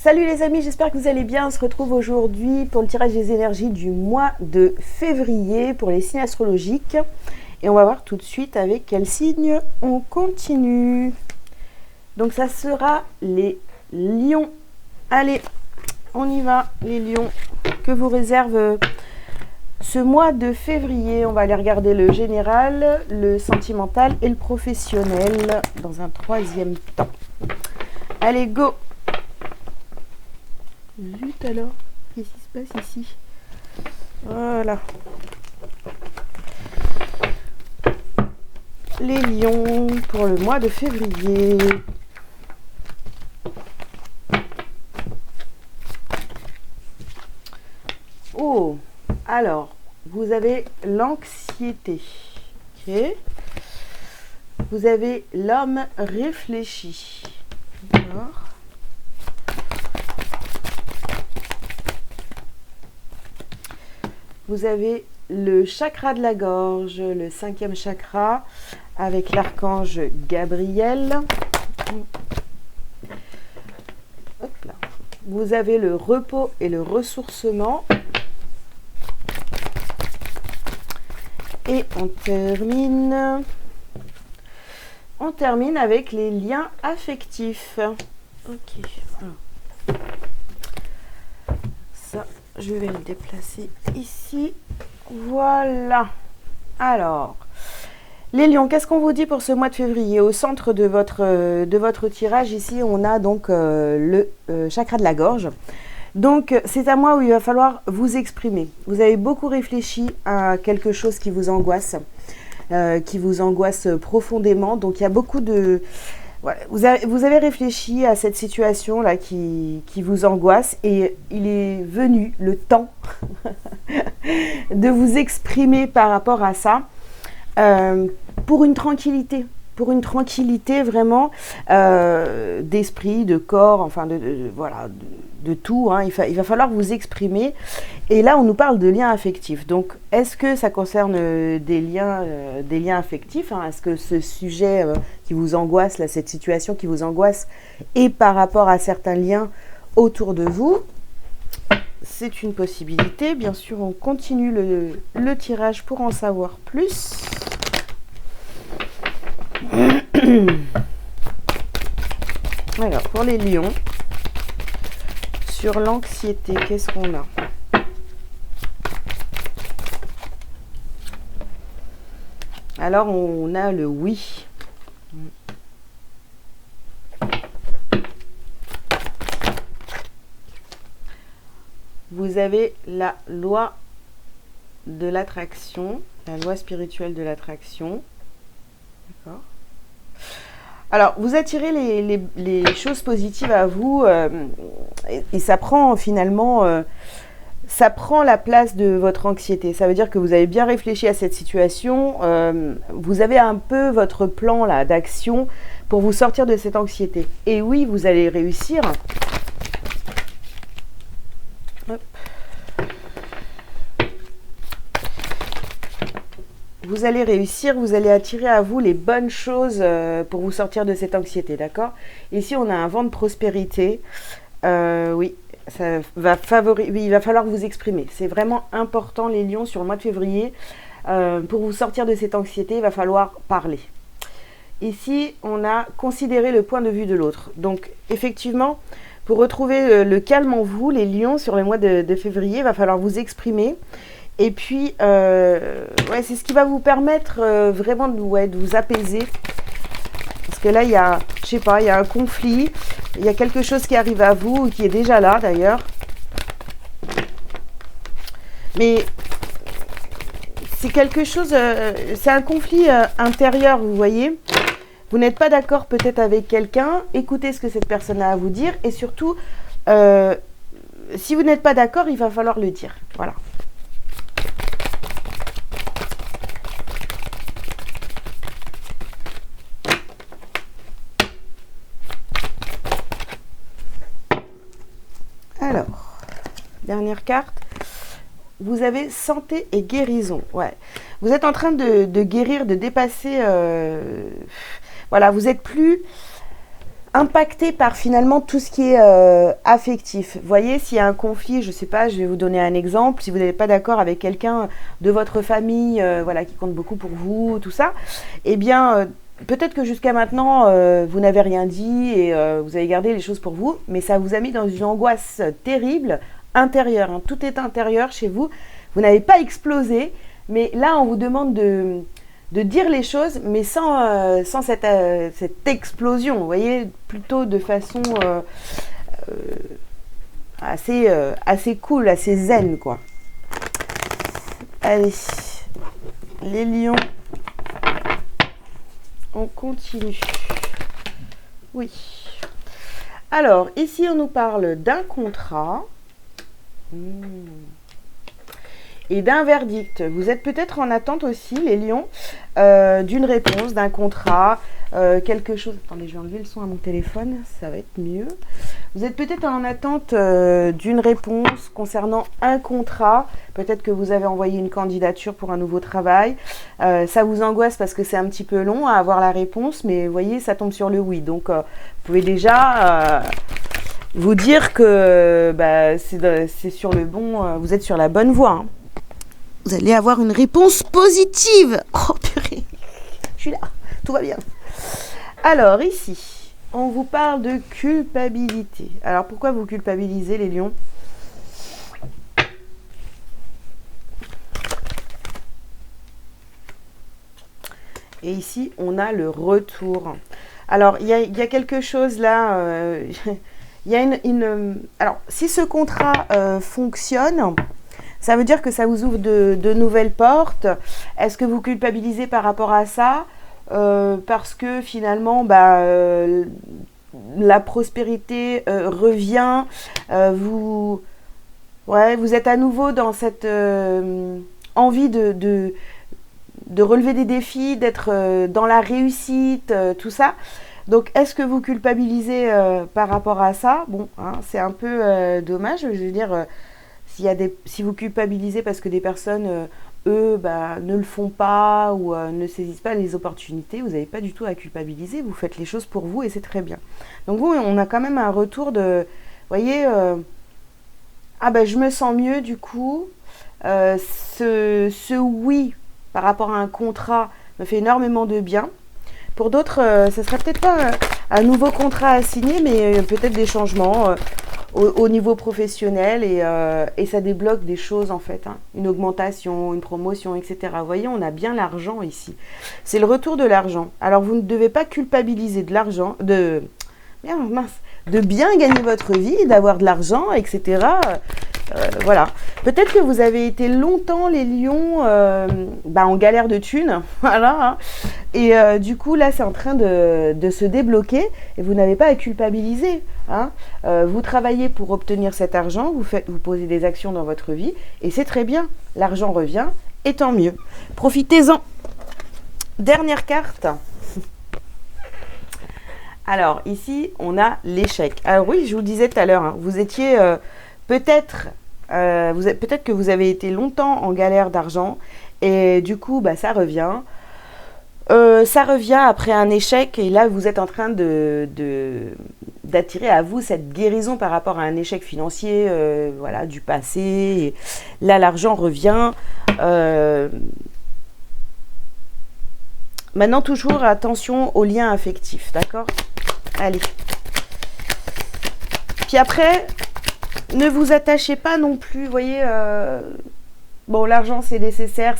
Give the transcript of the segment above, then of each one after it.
Salut les amis, j'espère que vous allez bien. On se retrouve aujourd'hui pour le tirage des énergies du mois de février pour les signes astrologiques. Et on va voir tout de suite avec quel signe on continue. Donc ça sera les lions. Allez, on y va, les lions. Que vous réserve ce mois de février? On va aller regarder le général, le sentimental et le professionnel dans un troisième temps. Allez, go! Zut alors, qu'est-ce qui se passe ici? Voilà. Les lions pour le mois de février. Oh, alors, vous avez l'anxiété. Ok. Vous avez l'homme réfléchi. D'accord. Vous avez le chakra de la gorge, le 5e chakra, avec l'archange Gabriel. Hop là. Vous avez le repos et le ressourcement. Et on termine avec les liens affectifs. Ok. Alors. Ça, je vais le déplacer ici. Voilà. Alors, les lions, qu'est-ce qu'on vous dit pour ce mois de février? Au centre de votre tirage, ici, on a donc le chakra de la gorge. Donc, c'est un mois où il va falloir vous exprimer. Vous avez beaucoup réfléchi à quelque chose qui vous angoisse profondément. Donc, il y a beaucoup de... Voilà, vous avez réfléchi à cette situation-là qui vous angoisse et il est venu le temps de vous exprimer par rapport à ça pour une tranquillité vraiment d'esprit, de corps, enfin de tout. Hein. Il va falloir vous exprimer. Et là, on nous parle de liens affectifs. Donc, est-ce que ça concerne des liens affectifs, hein? Est-ce que ce sujet qui vous angoisse, là, cette situation qui vous angoisse, est par rapport à certains liens autour de vous? C'est une possibilité. Bien sûr, on continue le tirage pour en savoir plus. Alors, pour les lions, sur l'anxiété, qu'est-ce qu'on a? Alors, on a le oui. Vous avez la loi de l'attraction, la loi spirituelle de l'attraction. D'accord. Alors, vous attirez les choses positives à vous et ça prend finalement... ça prend la place de votre anxiété. Ça veut dire que vous avez bien réfléchi à cette situation. Vous avez un peu votre plan là d'action pour vous sortir de cette anxiété. Et oui, vous allez réussir. Hop. Vous allez réussir, vous allez attirer à vous les bonnes choses pour vous sortir de cette anxiété, d'accord? Ici, on a un vent de prospérité. Oui. Ça va il va falloir vous exprimer. C'est vraiment important, les lions, sur le mois de février. Pour vous sortir de cette anxiété, il va falloir parler. Ici, on a considéré le point de vue de l'autre. Donc, effectivement, pour retrouver le calme en vous, les lions, sur le mois de février, il va falloir vous exprimer. Et puis, ouais, c'est ce qui va vous permettre vraiment de vous apaiser. Parce que là, il y a, je sais pas, il y a un conflit, il y a quelque chose qui arrive à vous, qui est déjà là d'ailleurs. Mais c'est quelque chose, c'est un conflit intérieur, vous voyez. Vous n'êtes pas d'accord peut-être avec quelqu'un, écoutez ce que cette personne a à vous dire. Et surtout, si vous n'êtes pas d'accord, il va falloir le dire. Voilà. Alors, dernière carte, vous avez santé et guérison. Ouais. Vous êtes en train de guérir, de dépasser. Voilà, vous êtes plus impacté par finalement tout ce qui est affectif. Vous voyez, s'il y a un conflit, je ne sais pas, je vais vous donner un exemple. Si vous n'êtes pas d'accord avec quelqu'un de votre famille, voilà, qui compte beaucoup pour vous, tout ça, eh bien, peut-être que jusqu'à maintenant, vous n'avez rien dit et vous avez gardé les choses pour vous, mais ça vous a mis dans une angoisse terrible intérieure. Hein. Tout est intérieur chez vous. Vous n'avez pas explosé, mais là, on vous demande de dire les choses, mais sans cette explosion, vous voyez, plutôt de façon assez cool, assez zen, quoi. Allez, les lions, on continue. Oui. Alors, ici, on nous parle d'un contrat. Et d'un verdict. Vous êtes peut-être en attente aussi, les lions, d'une réponse, d'un contrat, quelque chose. Attendez, je vais enlever le son à mon téléphone, ça va être mieux. Vous êtes peut-être en attente d'une réponse concernant un contrat. Peut-être que vous avez envoyé une candidature pour un nouveau travail. Ça vous angoisse parce que c'est un petit peu long à avoir la réponse, mais vous voyez, ça tombe sur le oui. Donc, vous pouvez déjà vous dire que c'est sur le bon, vous êtes sur la bonne voie. Hein. Vous allez avoir une réponse positive. Oh purée, je suis là, tout va bien. Alors ici, on vous parle de culpabilité. Alors pourquoi vous culpabilisez les lions? Et ici, on a le retour. Alors, il y a quelque chose là. Il y a alors, si ce contrat fonctionne, ça veut dire que ça vous ouvre de nouvelles portes. Est-ce que vous culpabilisez par rapport à ça parce que finalement, la prospérité revient. Vous êtes à nouveau dans cette envie de relever des défis, d'être dans la réussite, tout ça. Donc, est-ce que vous culpabilisez par rapport à ça? Bon, hein, c'est un peu dommage. Je veux dire, si vous culpabilisez parce que des personnes, eux, ne le font pas ou ne saisissent pas les opportunités, vous n'avez pas du tout à culpabiliser. Vous faites les choses pour vous et c'est très bien. Donc, vous, on a quand même un retour de... Vous voyez, je me sens mieux du coup. Ce oui par rapport à un contrat me fait énormément de bien. Pour d'autres, ce ne sera peut-être pas un nouveau contrat à signer, mais peut-être des changements au niveau professionnel et ça débloque des choses en fait. Hein. Une augmentation, une promotion, etc. Vous voyez, on a bien l'argent ici. C'est le retour de l'argent. Alors, vous ne devez pas culpabiliser de l'argent, de bien gagner votre vie, d'avoir de l'argent, etc. Voilà. Peut-être que vous avez été longtemps, les lions, en galère de thunes. Voilà. Hein. Et du coup, là, c'est en train de se débloquer et vous n'avez pas à culpabiliser. Hein. Vous travaillez pour obtenir cet argent, vous posez des actions dans votre vie et c'est très bien. L'argent revient et tant mieux. Profitez-en. Dernière carte. Alors, ici, on a l'échec. Alors oui, je vous le disais tout à l'heure, hein, vous étiez peut-être que vous avez été longtemps en galère d'argent et du coup, ça revient. Ça revient après un échec et là, vous êtes en train d'attirer à vous cette guérison par rapport à un échec financier du passé. Et là, l'argent revient. Maintenant, toujours attention aux liens affectifs, d'accord? Allez. Puis après, ne vous attachez pas non plus, vous voyez, l'argent c'est nécessaire,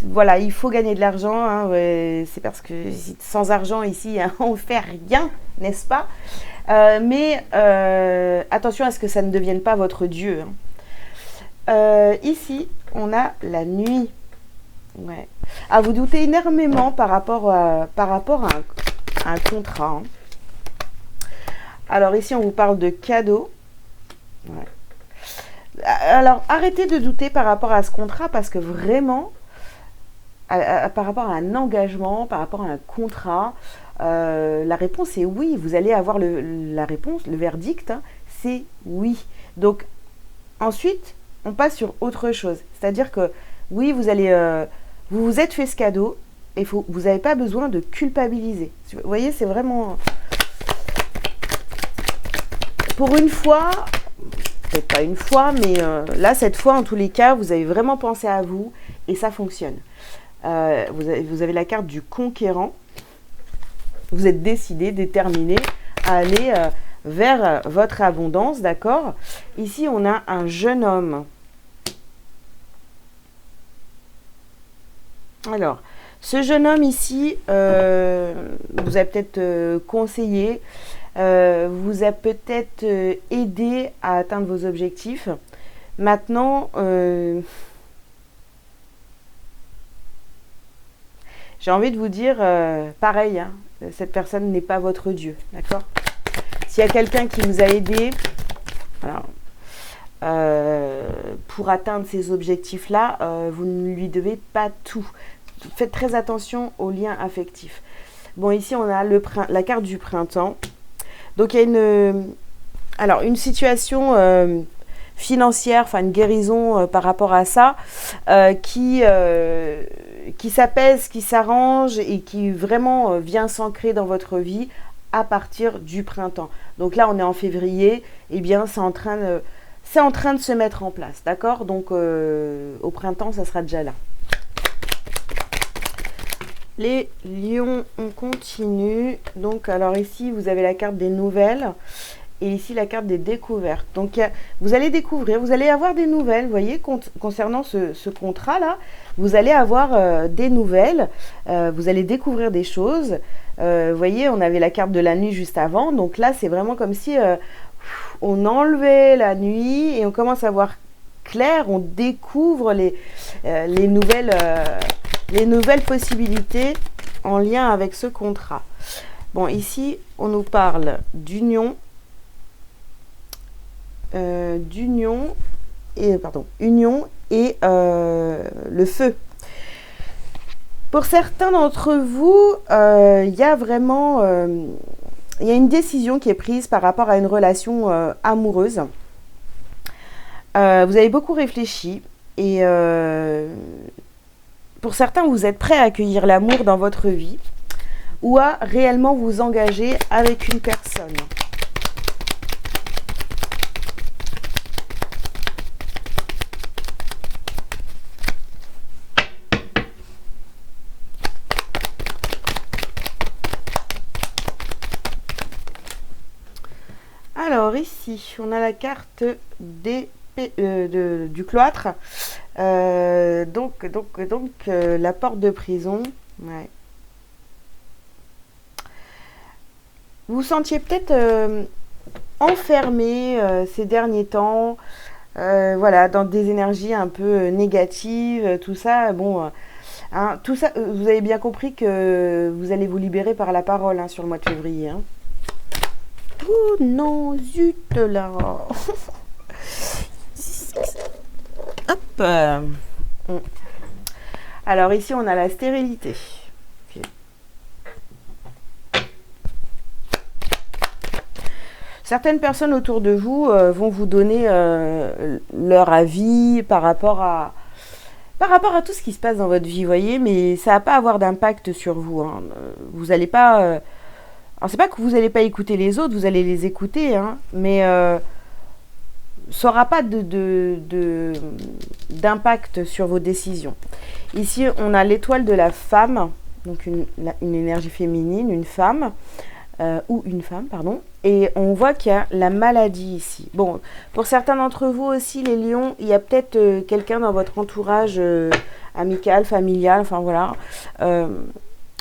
voilà, il faut gagner de l'argent, hein, c'est parce que sans argent ici, hein, on ne fait rien, n'est-ce pas? Mais attention à ce que ça ne devienne pas votre Dieu. Hein. Ici, on a la nuit. Ouais. Ah, vous doutez énormément par rapport à un contrat. Hein. Alors ici, on vous parle de cadeaux. Ouais. Alors, arrêtez de douter par rapport à ce contrat parce que vraiment, par rapport à un engagement, par rapport à un contrat, la réponse est oui. Vous allez avoir la réponse, le verdict, hein, c'est oui. Donc, ensuite, on passe sur autre chose. C'est-à-dire que oui, vous vous êtes fait ce cadeau et vous n'avez pas besoin de culpabiliser. Vous voyez, c'est vraiment... pour une fois, peut-être pas une fois, mais là, cette fois, en tous les cas, vous avez vraiment pensé à vous et ça fonctionne. Vous avez la carte du conquérant. Vous êtes décidé, déterminé à aller vers votre abondance, d'accord? Ici, on a un jeune homme. Alors, ce jeune homme ici vous a peut-être conseillé, vous a peut-être aidé à atteindre vos objectifs. Maintenant, j'ai envie de vous dire pareil, hein, cette personne n'est pas votre Dieu, d'accord? S'il y a quelqu'un qui vous a aidé voilà, pour atteindre ces objectifs-là, vous ne lui devez pas tout. Faites très attention aux liens affectifs. Bon, ici, on a la carte du printemps. Donc, il y a une situation financière, enfin une guérison par rapport à ça, qui s'apaise, qui s'arrange et qui vraiment vient s'ancrer dans votre vie à partir du printemps. Donc là, on est en février, et bien c'est en train de se mettre en place, d'accord? Donc au printemps, ça sera déjà là. Les lions, on continue. Donc alors ici, vous avez la carte des nouvelles. Et ici, la carte des découvertes. Donc, vous allez découvrir, vous allez avoir des nouvelles, vous voyez, concernant ce contrat-là. Vous allez avoir des nouvelles, vous allez découvrir des choses. Vous voyez, on avait la carte de la nuit juste avant. Donc là, c'est vraiment comme si on enlevait la nuit et on commence à voir clair. On découvre les nouvelles possibilités en lien avec ce contrat. Bon, ici, on nous parle d'union. Union et le feu. Pour certains d'entre vous, il y a vraiment il y a une décision qui est prise par rapport à une relation amoureuse. Vous avez beaucoup réfléchi et pour certains, vous êtes prêts à accueillir l'amour dans votre vie ou à réellement vous engager avec une personne. Alors ici, on a la carte du cloître. Donc la porte de prison. Ouais. Vous vous sentiez peut-être enfermé ces derniers temps, voilà, dans des énergies un peu négatives, tout ça. Bon, hein, tout ça, vous avez bien compris que vous allez vous libérer par la parole hein, sur le mois de février. Hein. Oh non, zut là. Hop. Alors ici, on a la stérilité. Okay. Certaines personnes autour de vous vont vous donner leur avis par rapport à tout ce qui se passe dans votre vie, voyez, mais ça va pas avoir d'impact sur vous. Hein. Vous n'allez pas... alors, c'est pas que vous n'allez pas écouter les autres, vous allez les écouter, hein, mais ça n'aura pas d'impact sur vos décisions. Ici, on a l'étoile de la femme, donc une énergie féminine, une femme, ou une femme, pardon. Et on voit qu'il y a la maladie ici. Bon, pour certains d'entre vous aussi, les lions, il y a peut-être quelqu'un dans votre entourage amical, familial, enfin voilà.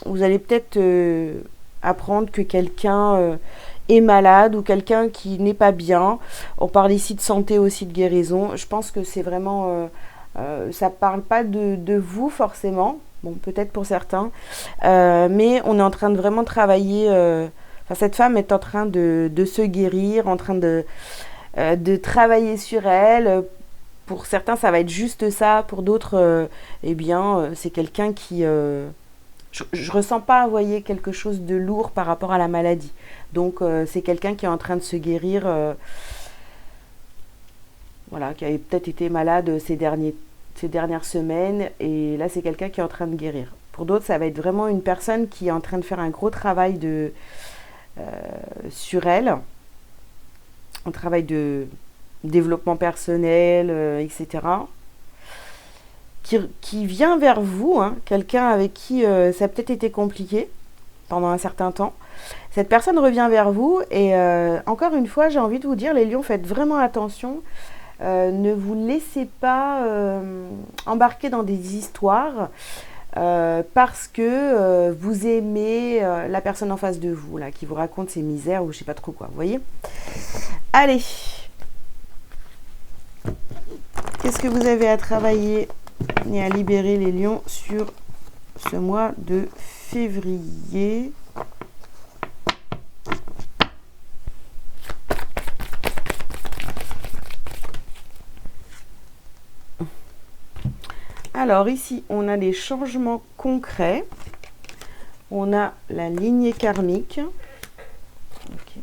Vous allez peut-être apprendre que quelqu'un est malade ou quelqu'un qui n'est pas bien. On parle ici de santé aussi, de guérison. Je pense que c'est vraiment... ça ne parle pas de vous forcément. Bon, peut-être pour certains. Mais on est en train de vraiment travailler... cette femme est en train de se guérir, en train de travailler sur elle. Pour certains, ça va être juste ça. Pour d'autres, c'est quelqu'un qui... je ressens pas, vous voyez, quelque chose de lourd par rapport à la maladie. Donc, c'est quelqu'un qui est en train de se guérir. Voilà, qui avait peut-être été malade ces dernières semaines. Et là, c'est quelqu'un qui est en train de guérir. Pour d'autres, ça va être vraiment une personne qui est en train de faire un gros travail sur elle. un travail de développement personnel, etc. Qui vient vers vous, hein, quelqu'un avec qui ça a peut-être été compliqué pendant un certain temps. Cette personne revient vers vous et encore une fois, j'ai envie de vous dire, les lions, faites vraiment attention. Ne vous laissez pas embarquer dans des histoires parce que vous aimez la personne en face de vous, là, qui vous raconte ses misères ou je sais pas trop quoi, vous voyez. Allez, qu'est-ce que vous avez à travailler et à libérer les lions sur ce mois de février? Alors ici, on a des changements concrets. On a la lignée karmique. Okay.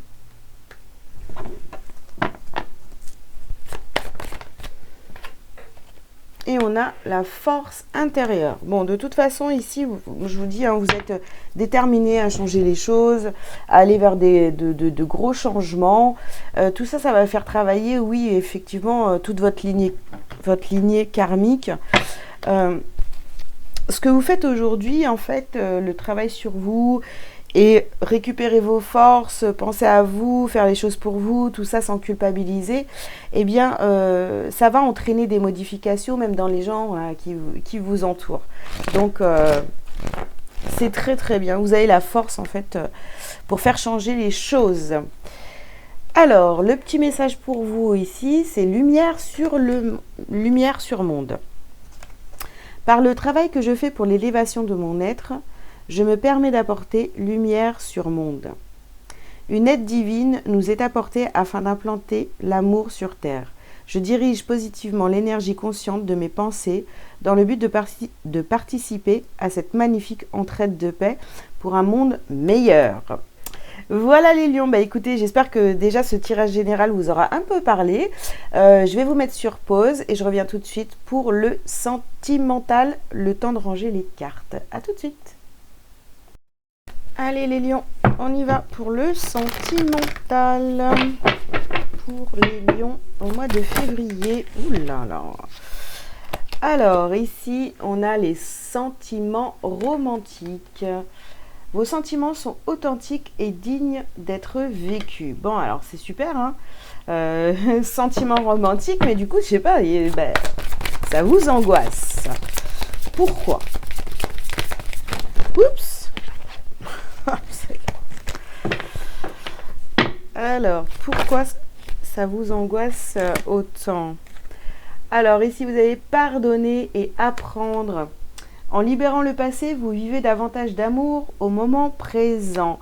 Et on a la force intérieure. Bon, de toute façon, ici, je vous dis, hein, vous êtes déterminé à changer les choses, à aller vers de gros changements. Tout ça, ça va faire travailler, oui, effectivement, toute votre lignée karmique. Ce que vous faites aujourd'hui, en fait, le travail sur vous et récupérer vos forces, penser à vous, faire les choses pour vous, tout ça sans culpabiliser, eh bien, ça va entraîner des modifications même dans les gens qui vous entourent. Donc, c'est très très bien. Vous avez la force, en fait, pour faire changer les choses. Alors, le petit message pour vous ici, c'est lumière sur monde. Par le travail que je fais pour l'élévation de mon être, je me permets d'apporter lumière sur monde. Une aide divine nous est apportée afin d'implanter l'amour sur terre. Je dirige positivement l'énergie consciente de mes pensées dans le but de participer à cette magnifique entraide de paix pour un monde meilleur. Voilà les lions, bah écoutez, j'espère que déjà ce tirage général vous aura un peu parlé. Je vais vous mettre sur pause et je reviens tout de suite pour le sentimental, le temps de ranger les cartes. A tout de suite. Allez les lions, on y va pour le sentimental. Pour les lions au mois de février. Ouh là là. Alors ici, on a les sentiments romantiques. Vos sentiments sont authentiques et dignes d'être vécus. Bon, alors c'est super, hein, sentiments romantiques, mais du coup, je sais pas, ça vous angoisse. Pourquoi? Oups. Alors, pourquoi ça vous angoisse autant? Alors, ici, vous allez pardonner et apprendre. En libérant le passé, vous vivez davantage d'amour au moment présent.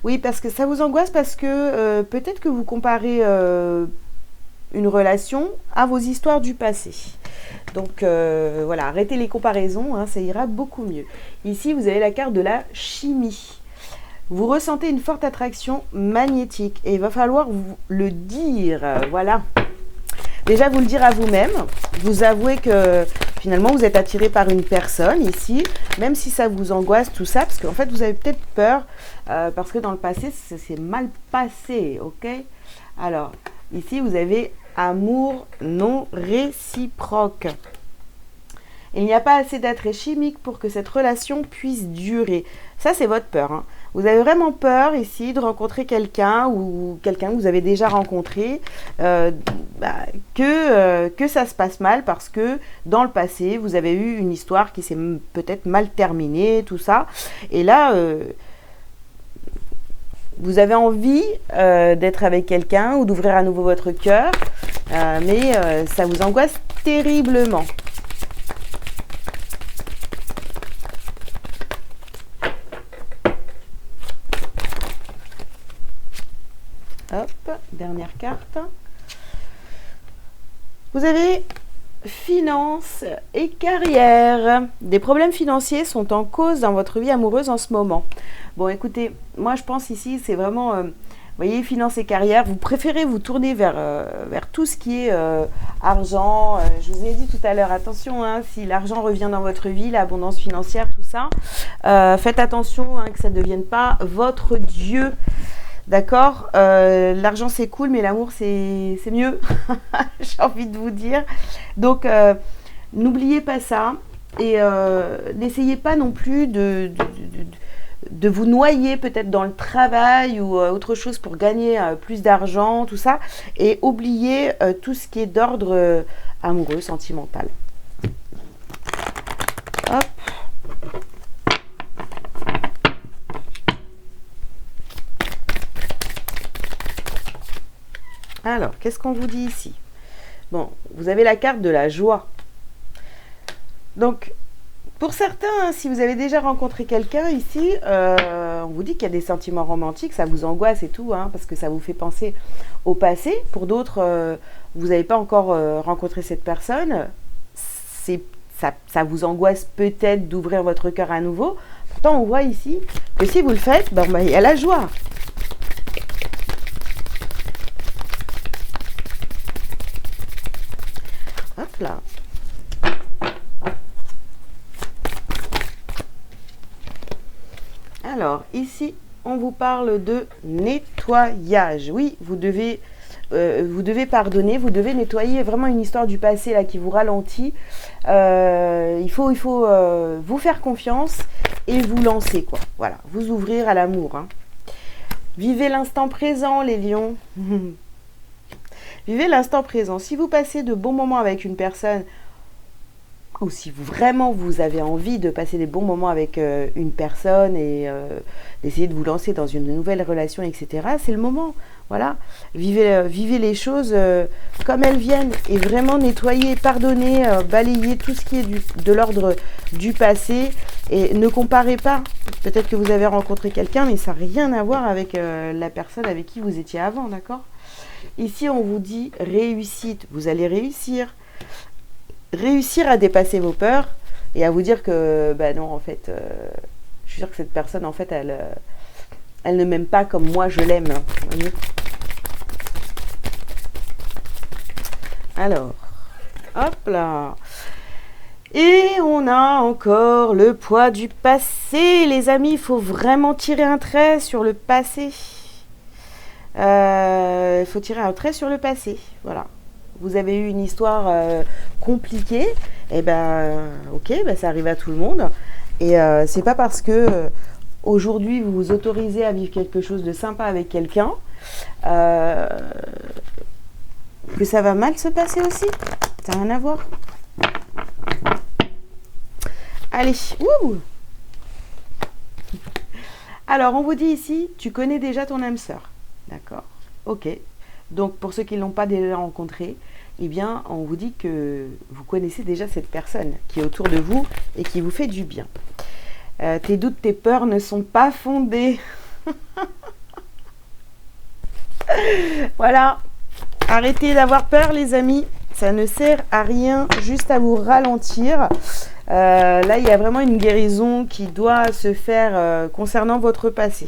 Oui, parce que ça vous angoisse parce que peut-être que vous comparez une relation à vos histoires du passé. Donc voilà, arrêtez les comparaisons, hein, ça ira beaucoup mieux. Ici, vous avez la carte de la chimie. Vous ressentez une forte attraction magnétique et il va falloir vous le dire. Voilà. Déjà, vous le dire à vous-même. Vous avouez que finalement, vous êtes attiré par une personne ici, même si ça vous angoisse, tout ça, parce qu'en fait, vous avez peut-être peur parce que dans le passé, c'est mal passé, ok? Alors, ici, vous avez amour non réciproque. Il n'y a pas assez d'attrait chimique pour que cette relation puisse durer. Ça, c'est votre peur, hein. Vous avez vraiment peur ici de rencontrer quelqu'un ou quelqu'un que vous avez déjà rencontré, que ça se passe mal parce que dans le passé, vous avez eu une histoire qui s'est peut-être mal terminée, tout ça. Et là, vous avez envie d'être avec quelqu'un ou d'ouvrir à nouveau votre cœur, mais ça vous angoisse terriblement. Hop, dernière carte. Vous avez finances et carrière. Des problèmes financiers sont en cause dans votre vie amoureuse en ce moment. Bon, écoutez, moi je pense ici, c'est vraiment, vous voyez, finances et carrière. Vous préférez vous tourner vers tout ce qui est argent. Je vous ai dit tout à l'heure, attention, hein, si l'argent revient dans votre vie, l'abondance financière, tout ça, faites attention hein, que ça ne devienne pas votre Dieu. D'accord. L'argent c'est cool, mais l'amour c'est mieux. J'ai envie de vous dire. Donc n'oubliez pas ça et n'essayez pas non plus de vous noyer peut-être dans le travail ou autre chose pour gagner plus d'argent, tout ça, et oubliez tout ce qui est d'ordre amoureux, sentimental. Hop. Alors, qu'est-ce qu'on vous dit ici? Bon, vous avez la carte de la joie. Donc, pour certains, hein, si vous avez déjà rencontré quelqu'un ici, on vous dit qu'il y a des sentiments romantiques, ça vous angoisse et tout, hein, parce que ça vous fait penser au passé. Pour d'autres, vous n'avez pas encore rencontré cette personne, ça vous angoisse peut-être d'ouvrir votre cœur à nouveau. Pourtant, on voit ici que si vous le faites, ben, il y a la joie. Hop là. Alors, ici, on vous parle de nettoyage. Oui, vous devez pardonner, vous devez nettoyer vraiment une histoire du passé là qui vous ralentit. Il faut vous faire confiance et vous lancer, quoi. Voilà, vous ouvrir à l'amour. Hein. Vivez l'instant présent, les lions. Vivez l'instant présent. Si vous passez de bons moments avec une personne, ou si vous avez envie de passer des bons moments avec une personne et d'essayer de vous lancer dans une nouvelle relation, etc., c'est le moment. Voilà. Vivez les choses comme elles viennent et vraiment nettoyer, pardonner, balayer tout ce qui est de l'ordre du passé et ne comparez pas. Peut-être que vous avez rencontré quelqu'un, mais ça n'a rien à voir avec la personne avec qui vous étiez avant, d'accord ? Ici, on vous dit réussite. Vous allez réussir. Réussir à dépasser vos peurs et à vous dire que, ben non, en fait, je suis sûre que cette personne, en fait, elle ne m'aime pas comme moi, je l'aime. Hein, alors, hop là. Et on a encore le poids du passé. Les amis, il faut vraiment tirer un trait sur le passé. Il faut tirer un trait sur le passé. Voilà. Vous avez eu une histoire compliquée, et ben ok, ben, ça arrive à tout le monde. Et c'est pas parce que aujourd'hui vous vous autorisez à vivre quelque chose de sympa avec quelqu'un que ça va mal se passer aussi. Ça n'a rien à voir. Allez, ouh. Alors on vous dit ici, tu connais déjà ton âme sœur. D'accord, ok. Donc pour ceux qui ne l'ont pas déjà rencontré, eh bien on vous dit que vous connaissez déjà cette personne qui est autour de vous et qui vous fait du bien. Tes doutes, tes peurs ne sont pas fondés. Voilà, arrêtez d'avoir peur les amis, ça ne sert à rien, juste à vous ralentir. Là il y a vraiment une guérison qui doit se faire concernant votre passé.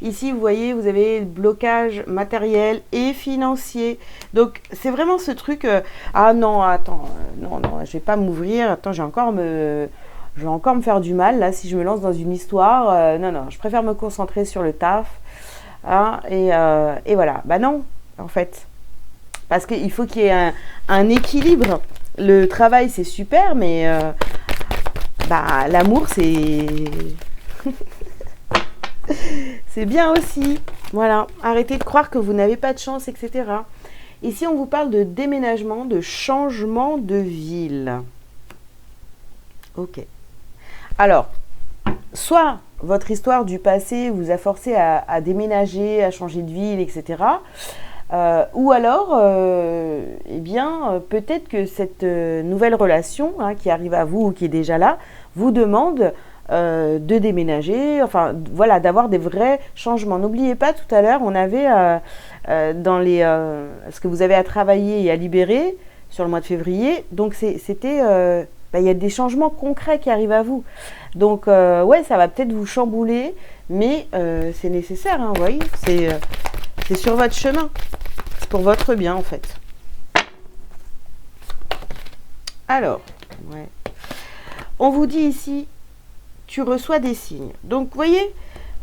Ici, vous voyez, vous avez le blocage matériel et financier. Donc, c'est vraiment ce truc, ah non, attends, non, je vais pas m'ouvrir, attends, je vais encore me faire du mal, là, si je me lance dans une histoire. Non, je préfère me concentrer sur le taf. Hein, et voilà, bah non, en fait. Parce qu'il faut qu'il y ait un équilibre. Le travail, c'est super, mais bah, l'amour, c'est... c'est bien aussi. Voilà, arrêtez de croire que vous n'avez pas de chance, etc. Ici, on vous parle de déménagement, de changement de ville. Ok. Alors, soit votre histoire du passé vous a forcé à déménager, à changer de ville, etc. Ou alors, eh bien, peut-être que cette nouvelle relation hein, qui arrive à vous ou qui est déjà là, vous demande de déménager, enfin voilà, d'avoir des vrais changements. N'oubliez pas, tout à l'heure, on avait dans les ce que vous avez à travailler et à libérer sur le mois de février, donc c'était il y a des changements concrets qui arrivent à vous. Donc ouais, ça va peut-être vous chambouler, mais c'est nécessaire, hein, vous voyez, c'est sur votre chemin, c'est pour votre bien en fait. Alors, ouais. On vous dit ici, tu reçois des signes. Donc, vous voyez,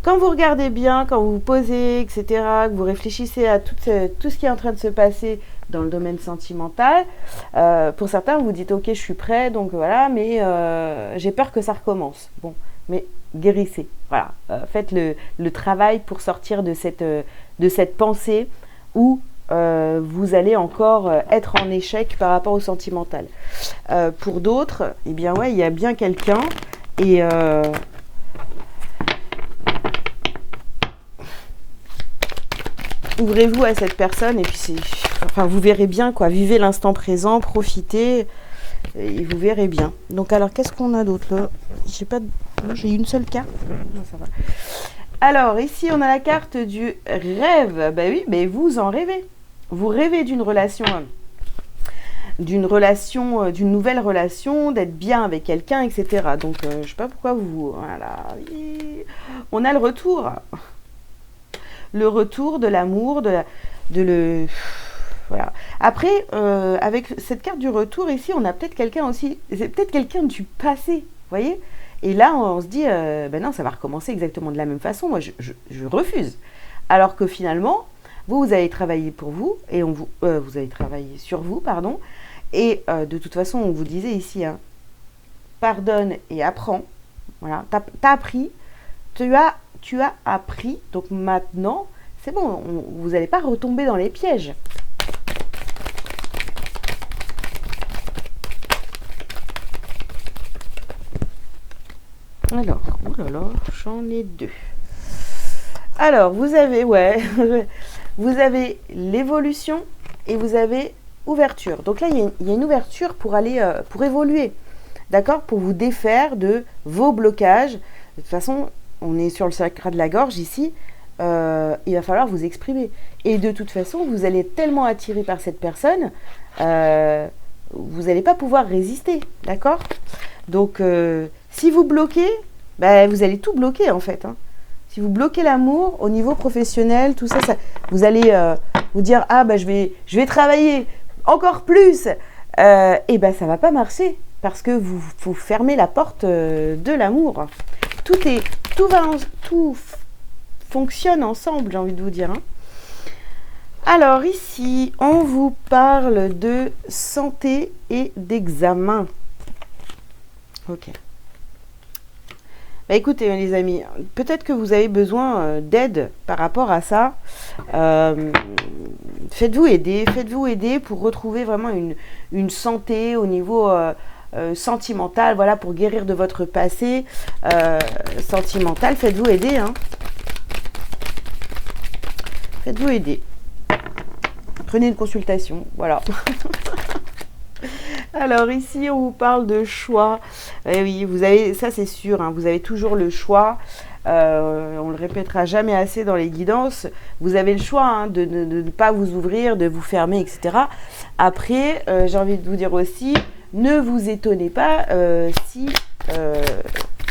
Quand vous regardez bien, quand vous vous posez, etc., que vous réfléchissez à tout ce qui est en train de se passer dans le domaine sentimental, pour certains, vous dites, ok, je suis prêt, donc voilà, mais j'ai peur que ça recommence. Bon, mais guérissez, voilà. Faites le travail pour sortir de cette pensée où vous allez encore être en échec par rapport au sentimental. Pour d'autres, eh bien ouais, il y a bien quelqu'un et ouvrez-vous à cette personne et puis vous verrez bien quoi. Vivez l'instant présent, profitez et vous verrez bien. Donc alors qu'est-ce qu'on a d'autre là? J'ai une seule carte. Non, ça va. Alors ici on a la carte du rêve. Ben oui, mais vous en rêvez. Vous rêvez d'une relation, d'une nouvelle relation, d'être bien avec quelqu'un, etc. Donc je sais pas pourquoi voilà. On a le retour. Le retour de l'amour, voilà. Après, avec cette carte du retour ici, on a peut-être quelqu'un aussi, c'est peut-être quelqu'un du passé, vous voyez. Et là, on se dit, ben non, ça va recommencer exactement de la même façon. Moi, je refuse. Alors que finalement, vous allez travailler pour vous et vous allez travailler sur vous, pardon. Et de toute façon, on vous disait ici, hein, pardonne et apprends. Voilà, t'as appris, tu as appris, donc maintenant, c'est bon, vous n'allez pas retomber dans les pièges. Alors, oh là là, j'en ai deux. Alors, vous avez, vous avez l'évolution et vous avez ouverture. Donc là, il y a une ouverture pour aller, pour évoluer, d'accord, pour vous défaire de vos blocages. De toute façon, on est sur le chakra de la gorge ici, il va falloir vous exprimer. Et de toute façon, vous allez être tellement attiré par cette personne, vous n'allez pas pouvoir résister, d'accord? Donc, si vous bloquez, ben, vous allez tout bloquer en fait. Hein. Si vous bloquez l'amour au niveau professionnel, tout ça, vous allez vous dire, ah ben je vais travailler encore plus. Et ben ça va pas marcher parce que vous fermez la porte de l'amour. Tout fonctionne ensemble, j'ai envie de vous dire. Hein. Alors ici, on vous parle de santé et d'examen. Ok. Bah écoutez les amis, peut-être que vous avez besoin d'aide par rapport à ça. Faites-vous aider pour retrouver vraiment une santé au niveau sentimental, voilà, pour guérir de votre passé sentimental. Faites-vous aider, hein. Faites-vous aider. Prenez une consultation, voilà. Alors ici, on vous parle de choix. Et oui, vous avez, ça c'est sûr, hein, vous avez toujours le choix. On le répétera jamais assez dans les guidances. Vous avez le choix hein, de ne pas vous ouvrir, de vous fermer, etc. Après, j'ai envie de vous dire aussi, ne vous étonnez pas si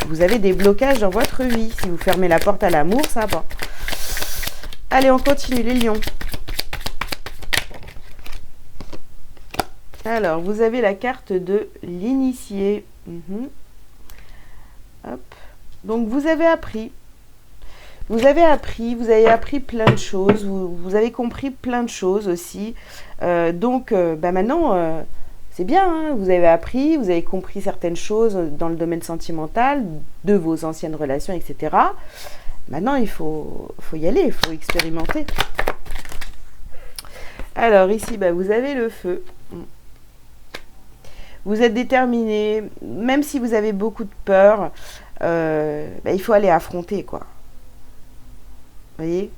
vous avez des blocages dans votre vie. Si vous fermez la porte à l'amour, ça va. Allez, on continue les lions. Alors, vous avez la carte de l'initié. Hop. Donc, vous avez appris. Vous avez appris plein de choses. Vous avez compris plein de choses aussi. Maintenant, c'est bien. Hein, vous avez appris, vous avez compris certaines choses dans le domaine sentimental, de vos anciennes relations, etc. Maintenant, il faut y aller, il faut expérimenter. Alors, ici, vous avez le feu. Vous êtes déterminé, même si vous avez beaucoup de peur, il faut aller affronter, quoi. Vous voyez ?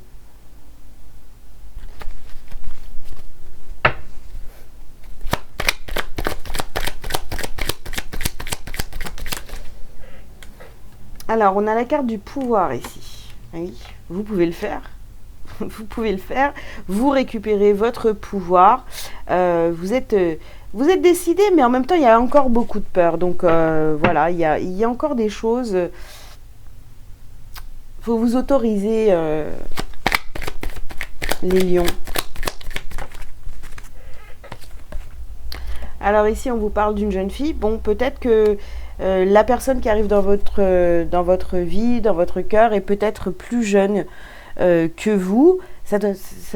Alors, on a la carte du pouvoir ici. Oui, vous pouvez le faire. Vous pouvez le faire. Vous récupérez votre pouvoir. Vous êtes décidé, mais en même temps, il y a encore beaucoup de peur. Donc, voilà, il y a encore des choses. Il faut vous autoriser, les lions. Alors ici, on vous parle d'une jeune fille. Bon, peut-être que la personne qui arrive dans votre vie, dans votre cœur, est peut-être plus jeune que vous. Ça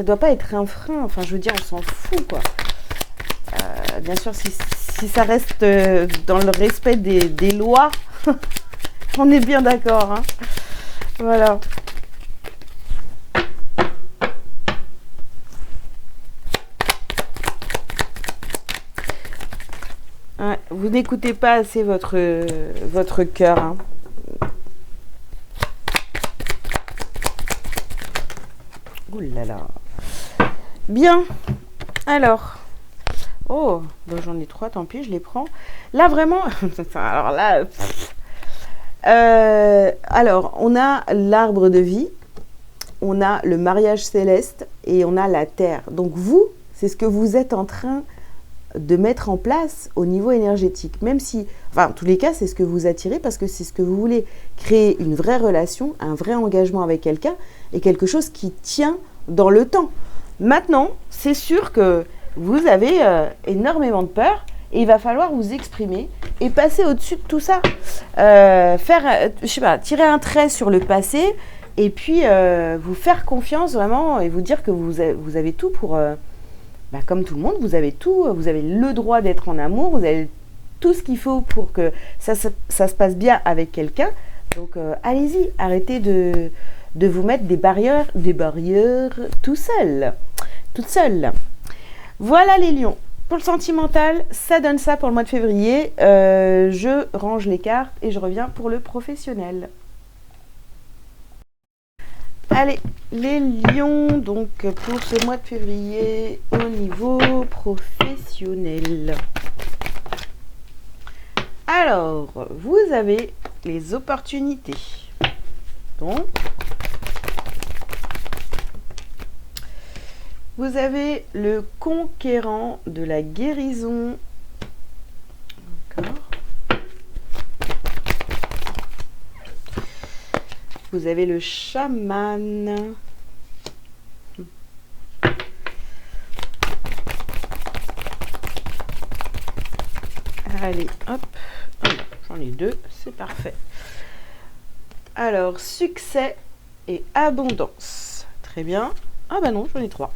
doit pas être un frein. Enfin, je veux dire, on s'en fout, quoi. Bien sûr, si ça reste dans le respect des lois, on est bien d'accord, hein. Voilà. Ouais, vous n'écoutez pas assez votre cœur, hein. Ouh là là. Bien. Alors. Oh, bon, j'en ai 3, tant pis, je les prends. Là, vraiment. Alors là. Alors, on a l'arbre de vie, on a le mariage céleste et on a la terre. Donc vous, c'est ce que vous êtes en train de mettre en place au niveau énergétique. Même si, enfin, en tous les cas, c'est ce que vous attirez parce que c'est ce que vous voulez. Créer une vraie relation, un vrai engagement avec quelqu'un et quelque chose qui tient dans le temps. Maintenant, c'est sûr que vous avez énormément de peur et il va falloir vous exprimer et passer au-dessus de tout ça. Je sais pas, tirer un trait sur le passé et puis vous faire confiance vraiment et vous dire que vous avez tout pour... comme tout le monde, vous avez tout, vous avez le droit d'être en amour, vous avez tout ce qu'il faut pour que ça se passe bien avec quelqu'un. Donc allez-y, arrêtez de vous mettre des barrières tout seul, toute seule. Voilà les lions. Pour le sentimental, ça donne ça pour le mois de février. Je range les cartes et je reviens pour le professionnel. Allez, les lions, donc pour ce mois de février au niveau professionnel. Alors, vous avez les opportunités. Donc, vous avez le conquérant de la guérison. D'accord. Vous avez le chaman. Allez, hop. J'en ai 2, c'est parfait. Alors, succès et abondance. Très bien. Ah bah non, j'en ai 3.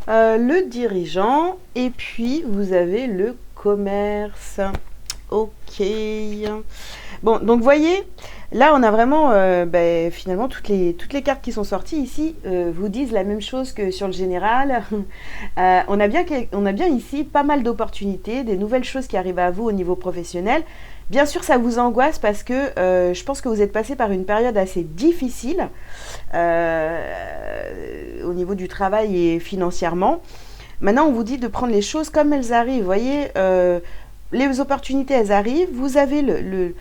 Le dirigeant. Et puis, vous avez le commerce. Ok. Bon, donc, vous voyez... Là, on a vraiment, finalement, toutes les cartes qui sont sorties ici vous disent la même chose que sur le général. On a bien ici pas mal d'opportunités, des nouvelles choses qui arrivent à vous au niveau professionnel. Bien sûr, ça vous angoisse parce que je pense que vous êtes passé par une période assez difficile au niveau du travail et financièrement. Maintenant, on vous dit de prendre les choses comme elles arrivent. Vous voyez, les opportunités, elles arrivent. Vous avez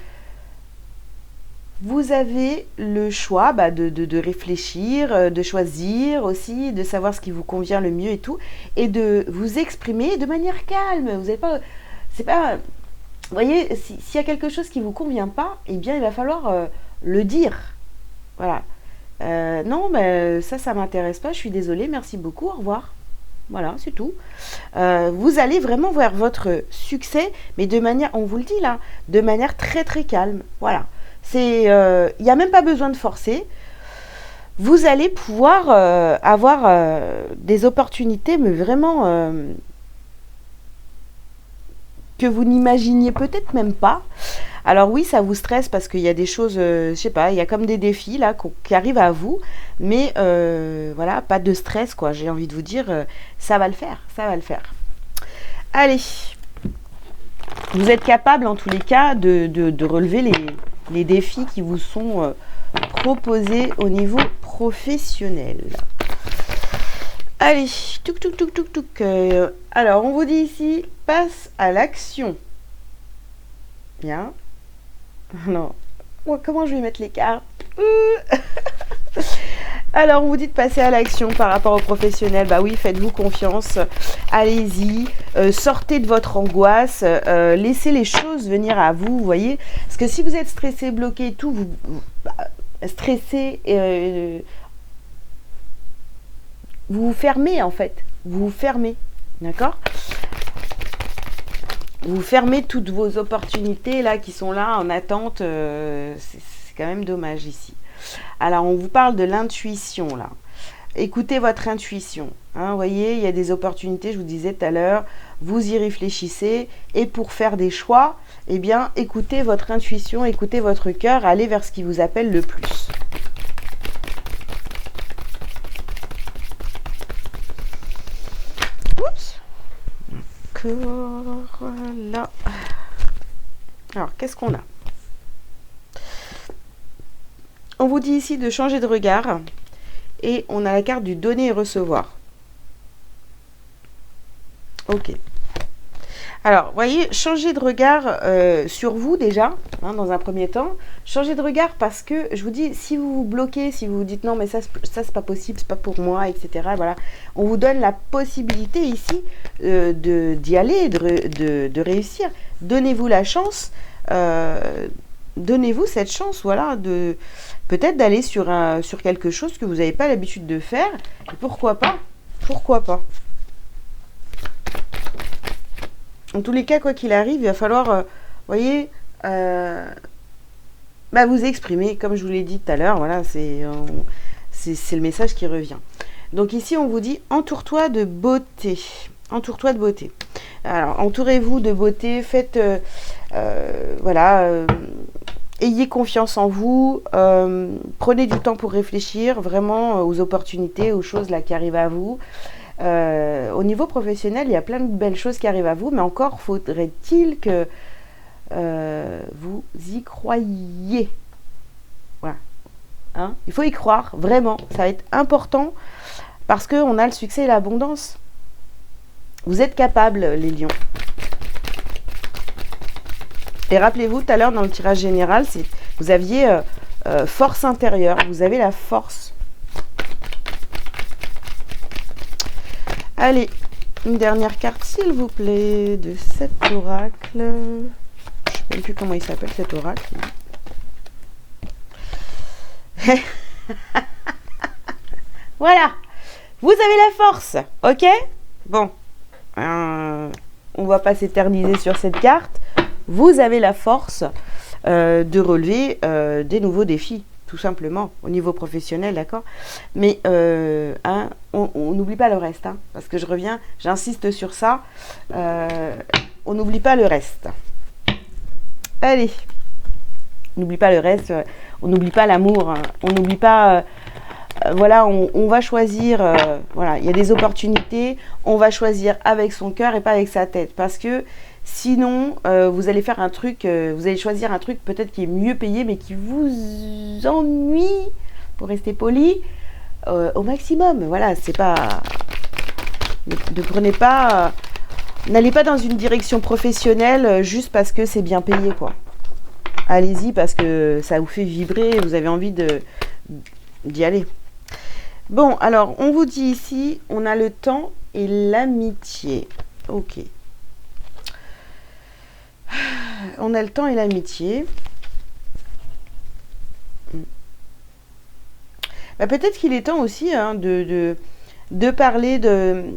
vous avez le choix de réfléchir, de choisir aussi, de savoir ce qui vous convient le mieux et tout, et de vous exprimer de manière calme. Vous n'avez pas, c'est pas, vous voyez, s'il y a quelque chose qui vous convient pas, eh bien il va falloir le dire. Voilà. Non, mais ça m'intéresse pas. Je suis désolée. Merci beaucoup. Au revoir. Voilà, c'est tout. Vous allez vraiment voir votre succès, mais de manière, on vous le dit là, de manière très très calme. Voilà. Il n'y a même pas besoin de forcer. Vous allez pouvoir avoir des opportunités, mais vraiment que vous n'imaginiez peut-être même pas. Alors oui, ça vous stresse parce qu'il y a des choses, je sais pas, il y a comme des défis là qui arrivent à vous, mais voilà, pas de stress quoi. J'ai envie de vous dire, ça va le faire, ça va le faire. Allez, vous êtes capable en tous les cas de relever les défis qui vous sont proposés au niveau professionnel. Allez, touc. Alors, on vous dit ici, passe à l'action. Bien. Non. Comment je vais mettre les cartes Alors, on vous dit de passer à l'action par rapport aux professionnels. Bah oui, faites-vous confiance. Allez-y. Sortez de votre angoisse. Laissez les choses venir à vous, vous voyez. Parce que si vous êtes stressé, bloqué et tout, stressé, vous vous fermez en fait. Vous vous fermez. D'accord ? vous fermez toutes vos opportunités là qui sont là en attente. C'est quand même dommage ici. Alors, on vous parle de l'intuition là. Écoutez votre intuition. Hein, vous voyez, il y a des opportunités, je vous disais tout à l'heure, vous y réfléchissez. Et pour faire des choix, eh bien, écoutez votre intuition, écoutez votre cœur, allez vers ce qui vous appelle le plus. Oups. Encore là. Alors, qu'est-ce qu'on a? On vous dit ici de changer de regard. Et on a la carte du donner et recevoir. Ok. Alors, vous voyez, changer de regard sur vous déjà, hein, dans un premier temps. Changer de regard parce que, je vous dis, si vous vous bloquez, si vous vous dites non, mais ça c'est pas possible, c'est pas pour moi, etc. Voilà. On vous donne la possibilité ici d'y aller, de réussir. Donnez-vous la chance, donnez-vous cette chance, voilà, de peut-être d'aller sur quelque chose que vous n'avez pas l'habitude de faire. Et pourquoi pas? Pourquoi pas? En tous les cas, quoi qu'il arrive, il va falloir, voyez, vous exprimer, comme je vous l'ai dit tout à l'heure. Voilà, c'est le message qui revient. Donc ici, on vous dit, entoure-toi de beauté. Entoure-toi de beauté. Alors, entourez-vous de beauté, faites, ayez confiance en vous, prenez du temps pour réfléchir vraiment aux opportunités, aux choses là qui arrivent à vous. Au niveau professionnel, il y a plein de belles choses qui arrivent à vous, mais encore faudrait-il que vous y croyiez. Voilà. Hein, il faut y croire, vraiment. Ça va être important parce qu'on a le succès et l'abondance. Vous êtes capables, les lions. Et rappelez-vous, tout à l'heure, dans le tirage général, vous aviez force intérieure. Vous avez la force. Allez, une dernière carte, s'il vous plaît, de cet oracle. Je ne sais même plus comment il s'appelle, cet oracle. Voilà. Vous avez la force, ok? Bon. On va pas s'éterniser sur cette carte. Vous avez la force de relever des nouveaux défis, tout simplement, au niveau professionnel, d'accord? Mais on n'oublie pas le reste, hein, parce que je reviens, j'insiste sur ça, on n'oublie pas le reste. Allez, on n'oublie pas le reste, on n'oublie pas l'amour, hein, on n'oublie pas... voilà, on va choisir, voilà, il y a des opportunités, on va choisir avec son cœur et pas avec sa tête, parce que sinon, vous allez faire un truc, vous allez choisir un truc peut-être qui est mieux payé, mais qui vous ennuie, pour rester poli, au maximum. Voilà, c'est pas... Ne prenez pas... N'allez pas dans une direction professionnelle juste parce que c'est bien payé, quoi. Allez-y parce que ça vous fait vibrer et vous avez envie d'y aller. Bon, alors, on vous dit ici, on a le temps et l'amitié. Ok. On a le temps et l'amitié. Peut-être qu'il est temps aussi hein, de parler, de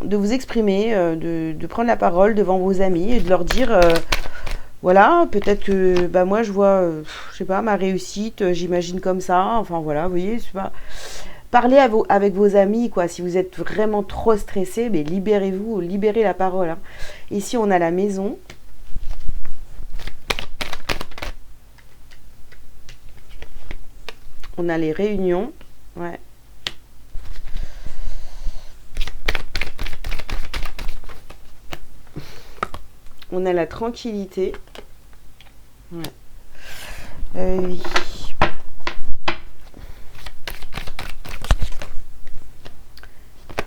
vous exprimer, de prendre la parole devant vos amis et de leur dire, voilà, peut-être que moi je vois, je sais pas, ma réussite, j'imagine comme ça, enfin voilà, vous voyez, je sais pas. Parlez avec vos amis, quoi. Si vous êtes vraiment trop stressé, mais libérez-vous, libérez la parole. Hein. Ici, on a la maison. On a les réunions. Ouais. On a la tranquillité. Ouais. Oui.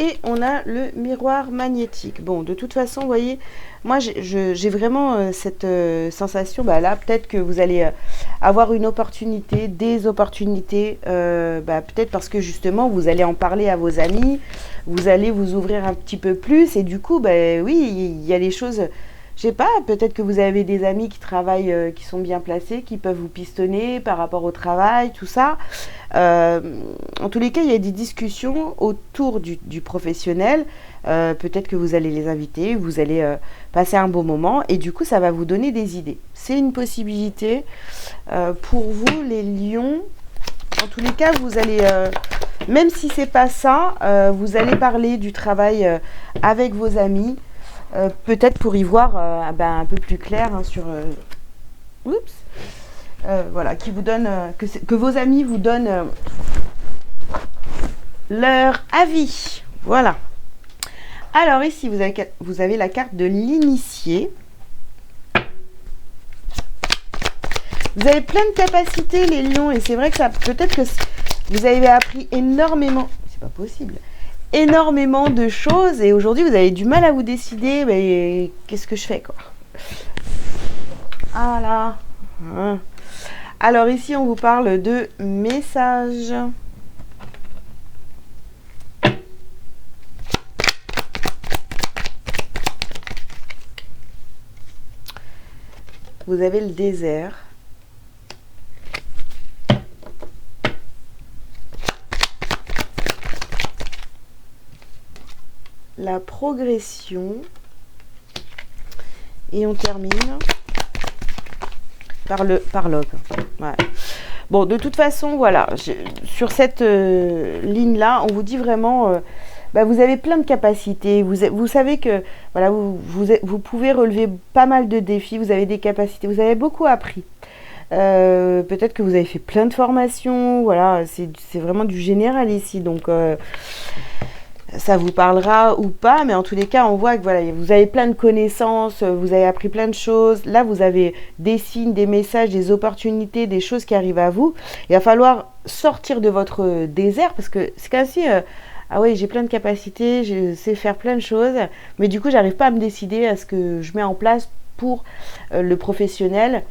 Et on a le miroir magnétique. Bon, de toute façon, vous voyez, moi, j'ai vraiment cette sensation, là, peut-être que vous allez avoir une opportunité, des opportunités, peut-être parce que justement, vous allez en parler à vos amis, vous allez vous ouvrir un petit peu plus, et du coup, oui, il y a des choses, je sais pas, peut-être que vous avez des amis qui travaillent, qui sont bien placés, qui peuvent vous pistonner par rapport au travail, tout ça. Euh, En tous les cas, il y a des discussions autour du professionnel. Peut-être que vous allez les inviter, vous allez passer un bon moment et du coup, ça va vous donner des idées. C'est une possibilité pour vous, les lions. En tous les cas, vous allez, même si c'est pas ça, vous allez parler du travail avec vos amis, peut-être pour y voir un peu plus clair hein, sur, oups, voilà, qui vous donne, que vos amis vous donnent leur avis. Voilà. Alors ici, vous avez la carte de l'initié. Vous avez plein de capacités, les lions, et c'est vrai que ça, peut-être que vous avez appris énormément, c'est pas possible, énormément de choses, et aujourd'hui vous avez du mal à vous décider, mais qu'est-ce que je fais, quoi. Ah là. Alors ici, on vous parle de messages. Vous avez le désert. La progression. Et on termine par l'homme. Ouais. Bon, de toute façon, voilà, sur cette ligne-là, on vous dit vraiment, vous avez plein de capacités. Vous savez que voilà, vous pouvez relever pas mal de défis. Vous avez des capacités. Vous avez beaucoup appris. Peut-être que vous avez fait plein de formations. Voilà, c'est vraiment du général ici. Donc, ça vous parlera ou pas, mais en tous les cas, on voit que voilà, vous avez plein de connaissances, vous avez appris plein de choses. Là, vous avez des signes, des messages, des opportunités, des choses qui arrivent à vous. Il va falloir sortir de votre désert parce que c'est comme si, ah oui, j'ai plein de capacités, je sais faire plein de choses, mais du coup, j'arrive pas à me décider à ce que je mets en place pour le professionnel.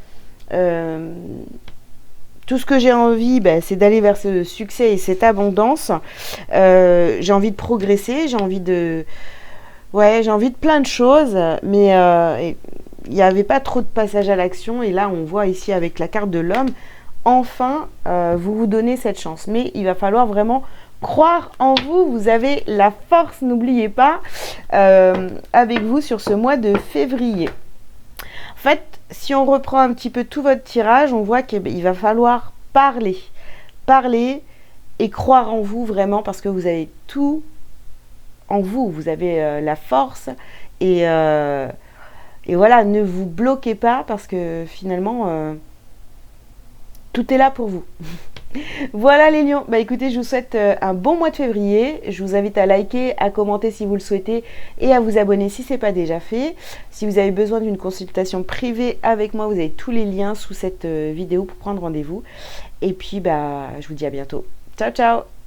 Tout ce que j'ai envie, c'est d'aller vers ce succès et cette abondance. J'ai envie de progresser, j'ai envie de plein de choses, mais il n'y avait pas trop de passage à l'action. Et là, on voit ici avec la carte de l'homme, enfin, vous donnez cette chance. Mais il va falloir vraiment croire en vous. Vous avez la force, n'oubliez pas, avec vous sur ce mois de février. En fait, si on reprend un petit peu tout votre tirage, on voit qu'il va falloir parler et croire en vous vraiment parce que vous avez tout en vous. Vous avez la force et voilà, ne vous bloquez pas parce que finalement, tout est là pour vous. Voilà les lions, écoutez, je vous souhaite un bon mois de février. Je vous invite à liker, à commenter si vous le souhaitez et à vous abonner si ce n'est pas déjà fait. Si vous avez besoin d'une consultation privée avec moi, vous avez tous les liens sous cette vidéo pour prendre rendez-vous. Et puis je vous dis à bientôt. Ciao ciao.